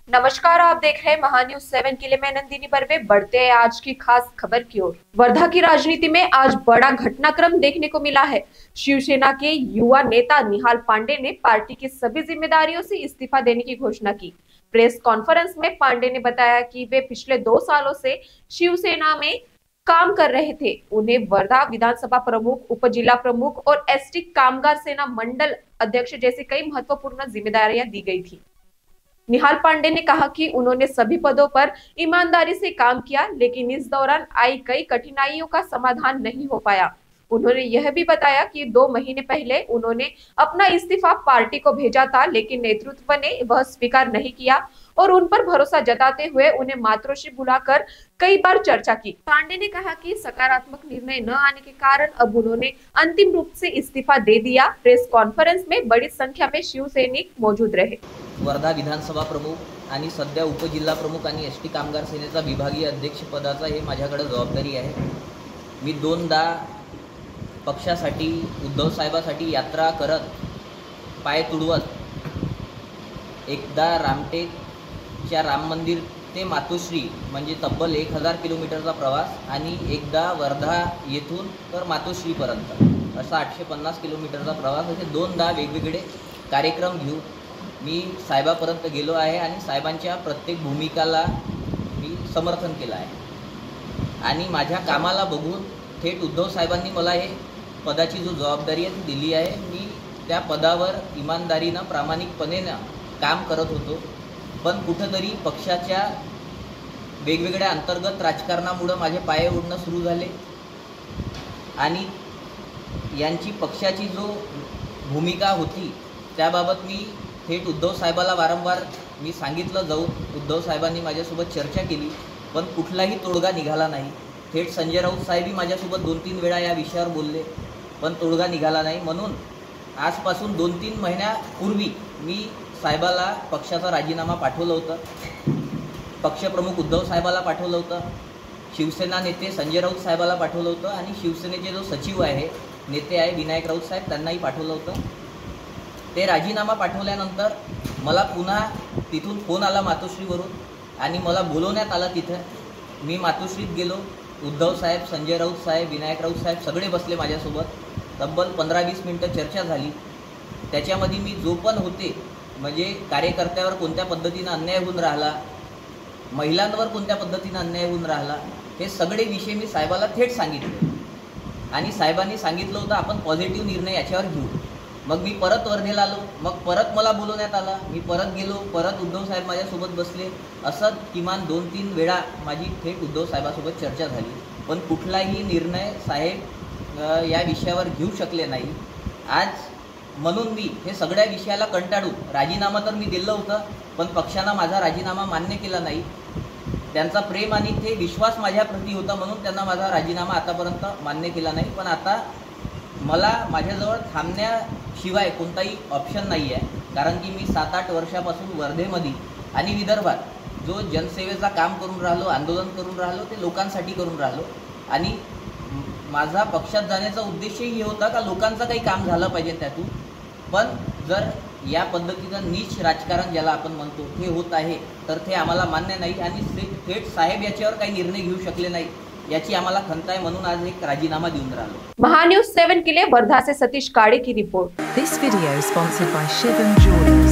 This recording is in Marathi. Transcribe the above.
नमस्कार, आप देख रहे हैं महान्यूज 7 के लिए। मैं नंदिनी बर्वे। बढ़ते हैं आज की खास खबर की ओर। वर्धा की राजनीति में आज बड़ा घटनाक्रम देखने को मिला है। शिवसेना के युवा नेता निहाल पांडे ने पार्टी की सभी जिम्मेदारियों से इस्तीफा देने की घोषणा की। प्रेस कॉन्फ्रेंस में पांडे ने बताया कि वे पिछले 2 सालों से शिवसेना में काम कर रहे थे। उन्हें वर्धा विधानसभा प्रमुख, उप जिला प्रमुख और एसटी कामगार सेना मंडल अध्यक्ष जैसी कई महत्वपूर्ण जिम्मेदारियां दी गई थी। निहाल पांडे ने कहा कि उन्होंने सभी पदों पर ईमानदारी से काम किया, लेकिन इस दौरान आई कई कठिनाइयों का समाधान नहीं हो पाया। उन्होंने यह भी बताया कि 2 महीने पहले उन्होंने अपना इस्तीफा पार्टी को भेजा था, लेकिन नेतृत्व ने वह स्वीकार नहीं किया और उन पर भरोसा जताते हुए उन्हें मातृश्री बुलाकर कई बार चर्चा की। पांडे ने कहा कि सकारात्मक निर्णय न आने के कारण अब उन्होंने अंतिम रूप से इस्तीफा दे दिया। प्रेस कॉन्फ्रेंस में बड़ी संख्या में शिवसैनिक मौजूद रहे। वर्धा विधानसभा प्रमुख आणि सध्या उपजिल्हा प्रमुख आणि एसटी कामगार सेनेचा विभागीय अध्यक्ष पदाचा हे माझ्याकडे जबाबदारी आहे। मी 2दा पक्षासाठी उद्धव साहेबांसाठी यात्रा करत पाय तुडवत एकदा रामटेकच्या राम मंदिर ते मातोश्री म्हणजे तब्बल 1000 किलोमीटरचा प्रवास आणि एकदा वर्धा येथून तर मातोश्रीपर्यंत असा 850 किलोमीटरचा प्रवास, असे 2दा वेगवेगळे कार्यक्रम घेऊन मी साहेबापर्यंत गेलो आहे आणि साहेबांच्या प्रत्येक भूमिकाला मी समर्थन केलं आहे आणि माझ्या कामाला बघून थेट उद्धव साहेबांनी मला हे पदाची जो जबाबदारी आहे ती दिली आहे। मी त्या पदावर इमानदारीनं प्रामाणिकपणे काम करत होतो, पण कुठेतरी पक्षाच्या वेगवेगळ्या अंतर्गत राजकारणामुळे माझे पाय ओढणं सुरू झाले आणि यांची पक्षाची जो भूमिका होती त्याबाबत मी थेट उद्धव साहेबाला वारंवार मी सांगितलं जाऊन उद्धव साहेबांनी माझ्यासोबत चर्चा केली, पण कुठलाही तोडगा निघाला नाही। थेट संजय राऊत साहेबही माझ्यासोबत 2-3 वेळा या विषयावर बोलले, पण तोडगा निघाला नाही। म्हणून आजपासून 2-3 महिन्यापूर्वी मी साहेबाला पक्षाचा राजीनामा पाठवलं होतं, पक्षप्रमुख उद्धव साहेबाला पाठवलं होतं, शिवसेना नेते संजय राऊत साहेबाला पाठवलं होतं आणि शिवसेनेचे जो सचिव आहे नेते आहे विनायक राऊत साहेब त्यांनाही पाठवलं होतं। ते राजीनामा पाठवल्यानंतर मला पुन्हा तिथून फोन आला मातोश्रीवरून आणि मला बोलवण्यात आलं। तिथं मी मातोश्रीत गेलो, उद्धव साहेब, संजय राऊत साहेब, विनायक राऊत साहेब सगळे बसले माझ्यासोबत। तब्बल 15-20 मिनटं चर्चा झाली। त्याच्यामध्ये मी जो पण होते म्हणजे कार्यकर्त्यावर कोणत्या पद्धतीनं अन्याय होऊन राहिला, महिलांवर कोणत्या पद्धतीनं अन्याय होऊन राहिला, हे सगळे विषय मी साहेबाला थेट सांगितले आणि साहेबांनी सांगितलं होतं आपण पॉझिटिव्ह निर्णय याच्यावर घेऊ। मग मी परत वर्धेला आलो, मग परत मला बोलवण्यात आला, मी परत गेलो, परत उद्धव साहेब माझ्यासोबत बसले। असं किमान 2-3 वेळा माझी थेट उद्धव साहेबांसोबत चर्चा झाली, पण कुठलाही निर्णय साहेब या विषयावर घेऊ शकले नाही। आज म्हणून मी हे सगळ्या विषयाला कंटाळून राजीनामा तर मी दिलं होतं, पण पक्षानं माझा राजीनामा मान्य केला नाही। त्यांचा प्रेम आणि ते विश्वास माझ्याप्रती होता म्हणून त्यांना माझा राजीनामा आतापर्यंत मान्य केला नाही। पण आता मला माझ्याजवळ थांबण्याशिवाय कोणताही ऑप्शन नाही आहे, कारण की मी 7-8 वर्षापासून वर्धेमध्ये आणि विदर्भात जो जनसेवेचा काम करून राहिलो, आंदोलन करून राहिलो, ते लोकांसाठी करून राहिलो आणि माझा पक्षात जाण्याचा उद्देशही हे होता का लोकांचं काही काम झालं पाहिजे त्यातून। पण जर या पद्धतीचं नीच राजकारण ज्याला आपण म्हणतो हे होत आहे तर ते आम्हाला मान्य नाही आणि थेट साहेब याच्यावर काही निर्णय घेऊ शकले नाही याची आम्हाला खंत आहे, म्हणून आज एक राजीनामा देऊन राहिलो। महान्यूज 7 के लिए वर्धा से सतीश काड़े की report. This video sponsored by Shivam jewellers.